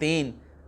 3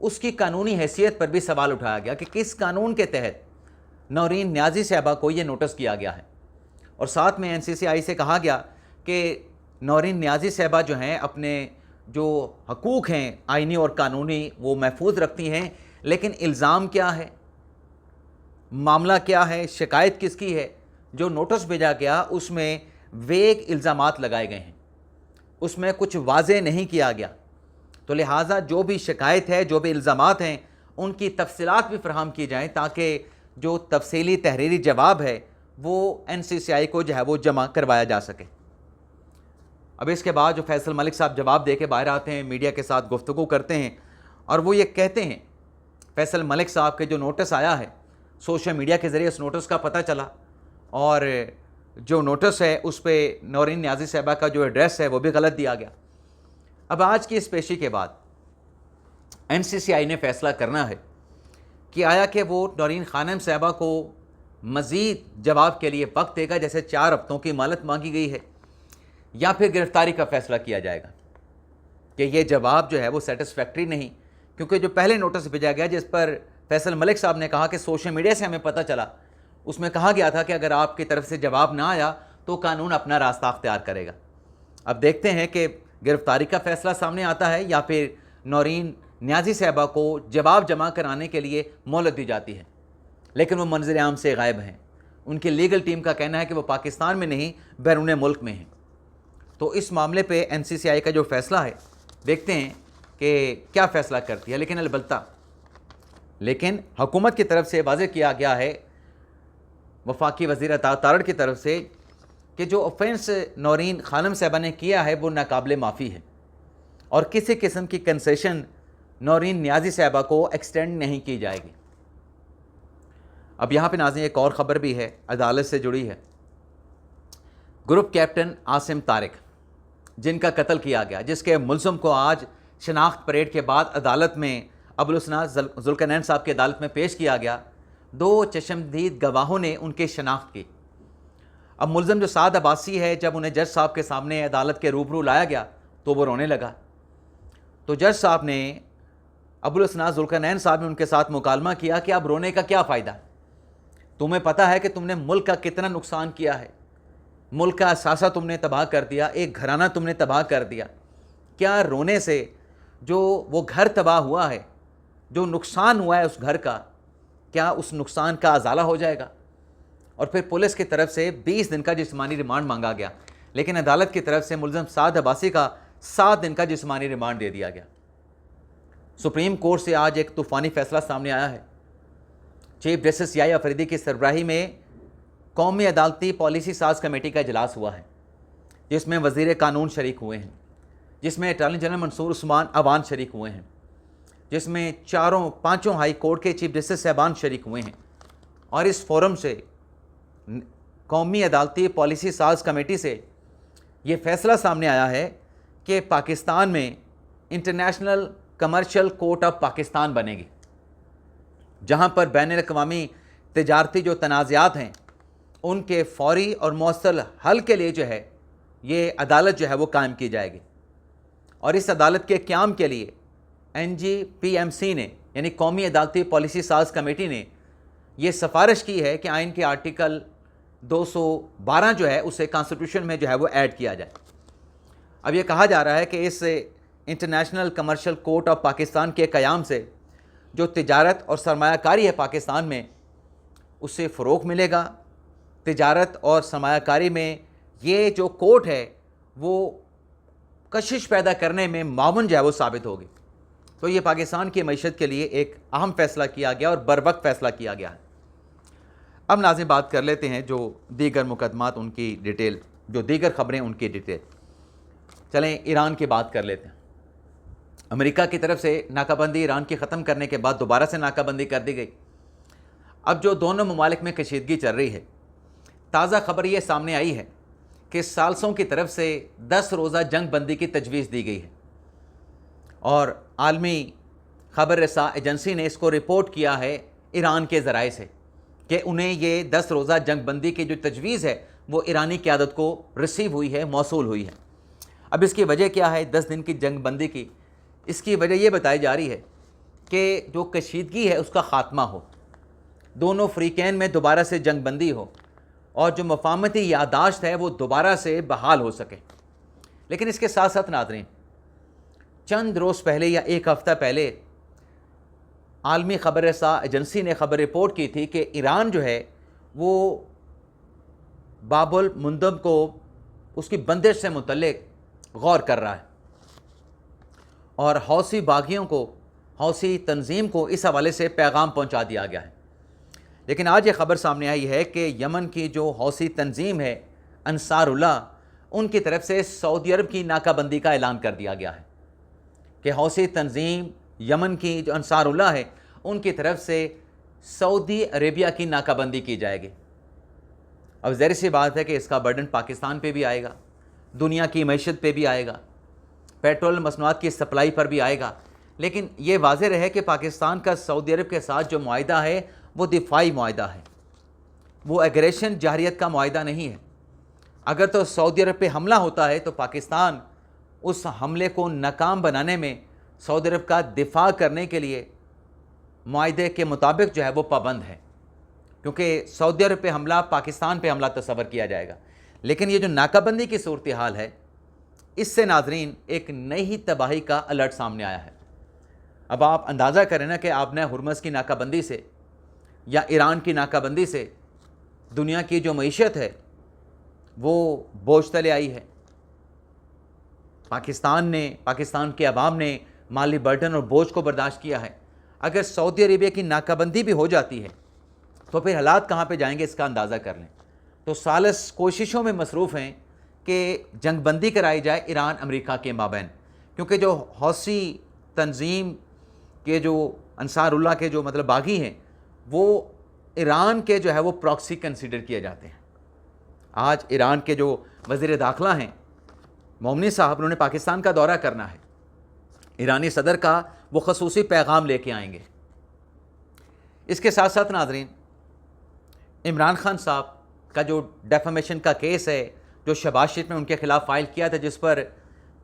اس کی قانونی حیثیت پر بھی سوال اٹھایا گیا کہ کس قانون کے تحت نورین نیازی صاحبہ کو یہ نوٹس کیا گیا ہے، اور ساتھ میں NCCI سے کہا گیا کہ نورین نیازی صاحبہ جو ہیں اپنے جو حقوق ہیں آئینی اور قانونی وہ محفوظ رکھتی ہیں، لیکن الزام کیا ہے، معاملہ کیا ہے، شکایت کس کی ہے؟ جو نوٹس بھیجا گیا اس میں ویگ الزامات لگائے گئے ہیں، اس میں کچھ واضح نہیں کیا گیا، تو لہٰذا جو بھی شکایت ہے، جو بھی الزامات ہیں، ان کی تفصیلات بھی فراہم کی جائیں تاکہ جو تفصیلی تحریری جواب ہے وہ NCCI کو جو ہے وہ جمع کروایا جا سکے۔ اب اس کے بعد جو فیصل ملک صاحب جواب دے کے باہر آتے ہیں، میڈیا کے ساتھ گفتگو کرتے ہیں، اور وہ یہ کہتے ہیں، فیصل ملک صاحب کے جو نوٹس آیا ہے، سوشل میڈیا کے ذریعے اس نوٹس کا پتہ چلا، اور جو نوٹس ہے اس پہ نورین نیازی صاحبہ کا جو ایڈریس ہے وہ بھی غلط دیا گیا۔ اب آج کی اس پیشی کے بعد NCCI نے فیصلہ کرنا ہے کہ آیا کہ وہ نورین خانم صاحبہ کو مزید جواب کے لیے وقت دے گا، جیسے 4 ہفتوں کی مہلت مانگی گئی ہے، یا پھر گرفتاری کا فیصلہ کیا جائے گا کہ یہ جواب جو ہے وہ سیٹسفیکٹری نہیں، کیونکہ جو پہلے نوٹس بھیجا گیا جس پر فیصل ملک صاحب نے کہا کہ سوشل میڈیا سے ہمیں پتہ چلا، اس میں کہا گیا تھا کہ اگر آپ کی طرف سے جواب نہ آیا تو قانون اپنا راستہ اختیار کرے گا۔ اب دیکھتے ہیں کہ گرفتاری کا فیصلہ سامنے آتا ہے یا پھر نورین نیازی صاحبہ کو جواب جمع کرانے کے لیے مہلت دی جاتی ہے، لیکن وہ منظر عام سے غائب ہیں۔ ان کی لیگل ٹیم کا کہنا ہے کہ وہ پاکستان میں نہیں بیرون ملک میں ہیں۔ تو اس معاملے پہ NCCI کا جو فیصلہ ہے دیکھتے ہیں کہ کیا فیصلہ کرتی ہے، لیکن البتہ حکومت کی طرف سے واضح کیا گیا ہے، وفاقی وزیر اطاعت تارڑ کی طرف سے، کہ جو آفینس نورین خانم صاحبہ نے کیا ہے وہ ناقابل معافی ہے، اور کسی قسم کی کنسیشن نورین نیازی صاحبہ کو ایکسٹینڈ نہیں کی جائے گی۔ اب یہاں پہ ناظرین ایک اور خبر بھی ہے، عدالت سے جڑی ہے۔ گروپ کیپٹن عاصم طارق جن کا قتل کیا گیا، جس کے ملزم کو آج شناخت پریڈ کے بعد عدالت میں ابوالحسناء ذوالقرنین صاحب کی عدالت میں پیش کیا گیا، 2 چشمدید گواہوں نے ان کی شناخت کی۔ اب ملزم جو سعد عباسی ہے، جب انہیں جج صاحب کے سامنے عدالت کے روبرو لایا گیا تو وہ رونے لگا، تو جج صاحب نے ابوالحسناء ذوالقرنین صاحب نے ان کے ساتھ مکالمہ کیا کہ اب رونے کا کیا فائدہ، تمہیں پتہ ہے کہ تم نے ملک کا کتنا نقصان کیا ہے، ملک کا اثاثہ تم نے تباہ کر دیا، ایک گھرانہ تم نے تباہ کر دیا، کیا رونے سے جو وہ گھر تباہ ہوا ہے، جو نقصان ہوا ہے اس گھر کا، کیا اس نقصان کا ازالہ ہو جائے گا؟ اور پھر پولیس کی طرف سے 20 دن کا جسمانی ریمانڈ مانگا گیا، لیکن عدالت کی طرف سے ملزم سعد عباسی کا 7 دن کا جسمانی ریمانڈ دے دیا گیا۔ سپریم کورٹ سے آج ایک طوفانی فیصلہ سامنے آیا ہے۔ چیف جسٹس یحییٰ افریدی کی سربراہی میں قومی عدالتی پالیسی ساز کمیٹی کا اجلاس ہوا ہے، جس میں وزیر قانون شریک ہوئے ہیں، جس میں اٹارنی جنرل منصور عثمان عوان شریک ہوئے ہیں، جس میں 5 ہائی کورٹ کے چیف جسٹس صاحبان شریک ہوئے ہیں، اور اس فورم سے قومی عدالتی پالیسی ساز کمیٹی سے یہ فیصلہ سامنے آیا ہے کہ پاکستان میں international commercial court of Pakistan بنے گی، جہاں پر بین الاقوامی تجارتی جو تنازعات ہیں ان کے فوری اور مؤثر حل کے لیے جو ہے یہ عدالت جو ہے وہ قائم کی جائے گی۔ اور اس عدالت کے قیام کے لیے NGPMC نے یعنی قومی عدالتی پالیسی ساز کمیٹی نے یہ سفارش کی ہے کہ آئین کے آرٹیکل 212 جو ہے اسے کانسٹیٹیوشن میں جو ہے وہ ایڈ کیا جائے۔ اب یہ کہا جا رہا ہے کہ اس international commercial court of Pakistan کے قیام سے جو تجارت اور سرمایہ کاری ہے پاکستان میں اسے فروغ ملے گا، تجارت اور سرمایہ کاری میں یہ جو کورٹ ہے وہ کشش پیدا کرنے میں معاون جو ہے وہ ثابت ہوگی۔ تو یہ پاکستان کی معیشت کے لیے ایک اہم فیصلہ کیا گیا اور بروقت فیصلہ کیا گیا ہے۔ اب ناظرین بات کر لیتے ہیں جو دیگر مقدمات ان کی ڈیٹیل، جو دیگر خبریں ان کی ڈیٹیل۔ چلیں ایران کی بات کر لیتے ہیں۔ امریکہ کی طرف سے ناکہ بندی ایران کی ختم کرنے کے بعد دوبارہ سے ناکہ بندی کر دی گئی۔ اب جو دونوں ممالک میں کشیدگی چل رہی ہے، تازہ خبر یہ سامنے آئی ہے کہ ثالثوں کی طرف سے 10 روزہ جنگ بندی کی تجویز دی گئی ہے، اور عالمی خبر رساں ایجنسی نے اس کو رپورٹ کیا ہے ایران کے ذرائع سے کہ انہیں یہ 10 روزہ جنگ بندی کی جو تجویز ہے وہ ایرانی قیادت کو رسیو ہوئی ہے، موصول ہوئی ہے۔ اب اس کی وجہ کیا ہے 10 دن کی جنگ بندی کی؟ اس کی وجہ یہ بتائی جا رہی ہے کہ جو کشیدگی ہے اس کا خاتمہ ہو، دونوں فریقین میں دوبارہ سے جنگ بندی ہو، اور جو مفاہمتی یادداشت ہے وہ دوبارہ سے بحال ہو سکے۔ لیکن اس کے ساتھ ساتھ ناظرین، چند روز پہلے یا ایک ہفتہ پہلے عالمی خبر رساں ایجنسی نے خبر رپورٹ کی تھی کہ ایران جو ہے وہ باب المندب کو اس کی بندش سے متعلق غور کر رہا ہے، اور حوثی باغیوں کو، حوثی تنظیم کو اس حوالے سے پیغام پہنچا دیا گیا ہے۔ لیکن آج یہ خبر سامنے آئی ہے کہ یمن کی جو حوثی تنظیم ہے انصار اللہ، ان کی طرف سے سعودی عرب کی ناکہ بندی کا اعلان کر دیا گیا ہے کہ حوثی تنظیم یمن کی جو انصار اللہ ہے ان کی طرف سے سعودی عربیہ کی ناکہ بندی کی جائے گی۔ اب ظاہر سی بات ہے کہ اس کا برڈن پاکستان پہ بھی آئے گا، دنیا کی معیشت پہ بھی آئے گا، پیٹرول مصنوعات کی سپلائی پر بھی آئے گا۔ لیکن یہ واضح رہے کہ پاکستان کا سعودی عرب کے ساتھ جو معاہدہ ہے وہ دفاعی معاہدہ ہے، وہ ایگریشن جارحیت کا معاہدہ نہیں ہے۔ اگر تو سعودی عرب پہ حملہ ہوتا ہے تو پاکستان اس حملے کو ناکام بنانے میں سعودی عرب کا دفاع کرنے کے لیے معاہدے کے مطابق جو ہے وہ پابند ہے، کیونکہ سعودی عرب پہ حملہ پاکستان پہ حملہ تصور کیا جائے گا۔ لیکن یہ جو ناکہ بندی کی صورتحال ہے، اس سے ناظرین ایک نئی تباہی کا الرٹ سامنے آیا ہے۔ اب آپ اندازہ کریں نا کہ آپ نے ہرمز کی ناکہ بندی سے یا ایران کی ناکہ بندی سے دنیا کی جو معیشت ہے وہ بوجھ تلے آئی ہے۔ پاکستان کے عوام نے مالی برڈن اور بوجھ کو برداشت کیا ہے۔ اگر سعودی عربیہ کی ناکہ بندی بھی ہو جاتی ہے تو پھر حالات کہاں پہ جائیں گے اس کا اندازہ کر لیں۔ تو ثالث کوششوں میں مصروف ہیں کہ جنگ بندی کرائی جائے ایران امریکہ کے مابین، کیونکہ جو حوثی تنظیم کے جو انصار اللہ کے جو باغی ہیں وہ ایران کے جو ہے وہ پراکسی کنسیڈر کیے جاتے ہیں۔ آج ایران کے جو وزیر داخلہ ہیں مومنی صاحب، انہوں نے پاکستان کا دورہ کرنا ہے، ایرانی صدر کا وہ خصوصی پیغام لے کے آئیں گے۔ اس کے ساتھ ساتھ ناظرین، عمران خان صاحب کا جو ڈیفامیشن کا کیس ہے جو شہباز شریف نے ان کے خلاف فائل کیا تھا، جس پر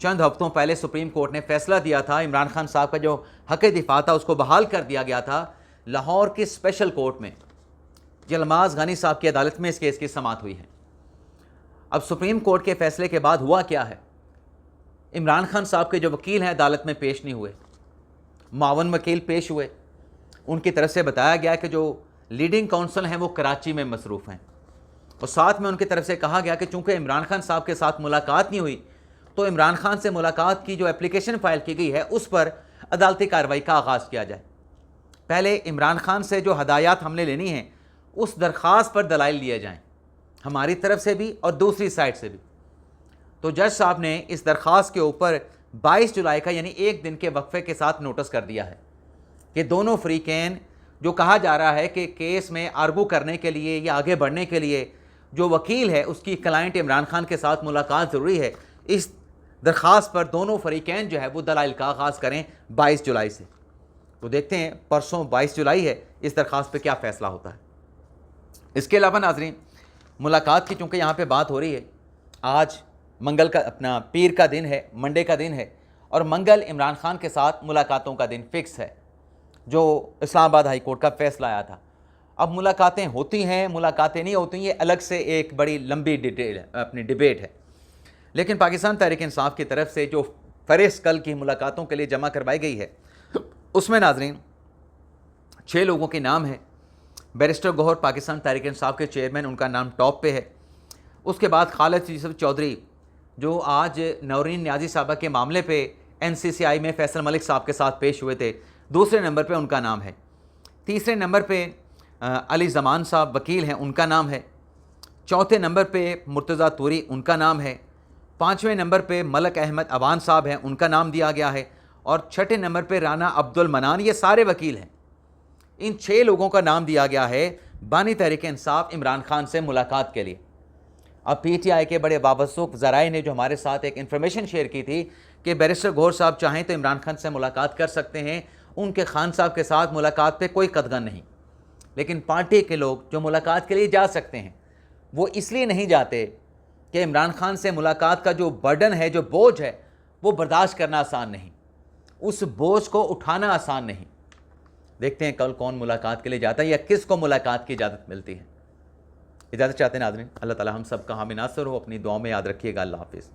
چند ہفتوں پہلے سپریم کورٹ نے فیصلہ دیا تھا، عمران خان صاحب کا جو حق دفاع تھا اس کو بحال کر دیا گیا تھا، لاہور کی اسپیشل کورٹ میں یلماز غانی صاحب کی عدالت میں اس کیس کی سماعت ہوئی ہے۔ اب سپریم کورٹ کے فیصلے کے بعد ہوا کیا ہے؟ عمران خان صاحب کے جو وکیل ہیں عدالت میں پیش نہیں ہوئے، معاون وکیل پیش ہوئے، ان کی طرف سے بتایا گیا کہ جو لیڈنگ کونسل ہیں وہ کراچی میں مصروف ہیں، اور ساتھ میں ان کی طرف سے کہا گیا کہ چونکہ عمران خان صاحب کے ساتھ ملاقات نہیں ہوئی تو عمران خان سے ملاقات کی جو اپلیکیشن فائل کی گئی ہے اس پر عدالتی کارروائی کا آغاز کیا جائے۔ پہلے عمران خان سے جو ہدایات ہم نے لینی ہیں اس درخواست پر دلائل لیے جائیں، ہماری طرف سے بھی اور دوسری سائٹ سے بھی۔ تو جج صاحب نے اس درخواست کے اوپر 22 جولائی کا یعنی ایک دن کے وقفے کے ساتھ نوٹس کر دیا ہے کہ دونوں فریقین، جو کہا جا رہا ہے کہ کیس میں آرگو کرنے کے لیے یا آگے بڑھنے کے لیے جو وکیل ہے اس کی کلائنٹ عمران خان کے ساتھ ملاقات ضروری ہے، اس درخواست پر دونوں فریقین جو ہے وہ دلائل کا آغاز کریں 22 جولائی سے۔ تو دیکھتے ہیں پرسوں 22 جولائی ہے، اس درخواست پہ کیا فیصلہ ہوتا ہے۔ اس کے علاوہ ناظرین، ملاقات کی چونکہ یہاں پہ بات ہو رہی ہے، آج منگل کا پیر کا دن ہے، منڈے کا دن ہے، اور منگل عمران خان کے ساتھ ملاقاتوں کا دن فکس ہے جو اسلام آباد ہائی کورٹ کا فیصلہ آیا تھا۔ اب ملاقاتیں ہوتی ہیں، ملاقاتیں نہیں ہوتی، یہ الگ سے ایک بڑی لمبی ڈیبیٹ ہے۔ لیکن پاکستان تحریک انصاف کی طرف سے جو فہرست کل کی ملاقاتوں کے لیے جمع کروائی گئی ہے اس میں ناظرین 6 لوگوں کے نام ہیں۔ بیرسٹر گوہر پاکستان تحریک انصاف کے چیئرمین، ان کا نام ٹاپ پہ ہے۔ اس کے بعد خالد یوسف چودھری جو آج نورین نیازی صاحبہ کے معاملے پہ NCCI میں فیصل ملک صاحب کے ساتھ پیش ہوئے تھے، دوسرے نمبر پہ ان کا نام ہے۔ تیسرے نمبر پہ علی زمان صاحب وکیل ہیں، ان کا نام ہے۔ چوتھے نمبر پہ مرتضیٰ توری، ان کا نام ہے۔ 5ویں نمبر پہ ملک احمد اوان صاحب ہیں، ان کا نام دیا گیا ہے۔ اور 6 نمبر پہ رانا عبد المنان، یہ سارے وکیل ہیں۔ ان 6 لوگوں کا نام دیا گیا ہے بانی تحریک انصاف عمران خان سے ملاقات کے لیے۔ اب PTI کے بڑے وابستہ ذرائع نے جو ہمارے ساتھ ایک انفارمیشن شیئر کی تھی کہ بیرسٹر گوہر صاحب چاہیں تو عمران خان سے ملاقات کر سکتے ہیں، ان کے خان صاحب کے ساتھ ملاقات پہ کوئی قدغن نہیں، لیکن پارٹی کے لوگ جو ملاقات کے لیے جا سکتے ہیں وہ اس لیے نہیں جاتے کہ عمران خان سے ملاقات کا جو برڈن ہے، جو بوجھ ہے، وہ برداشت کرنا آسان نہیں، اس بوجھ کو اٹھانا آسان نہیں۔ دیکھتے ہیں کل کون ملاقات کے لیے جاتا ہے یا کس کو ملاقات کی اجازت ملتی ہے۔ اجازت چاہتے ہیں ناظرین، اللہ تعالی ہم سب کا حامی ناصر ہو، اپنی دعاؤں میں یاد رکھیے گا، اللہ حافظ۔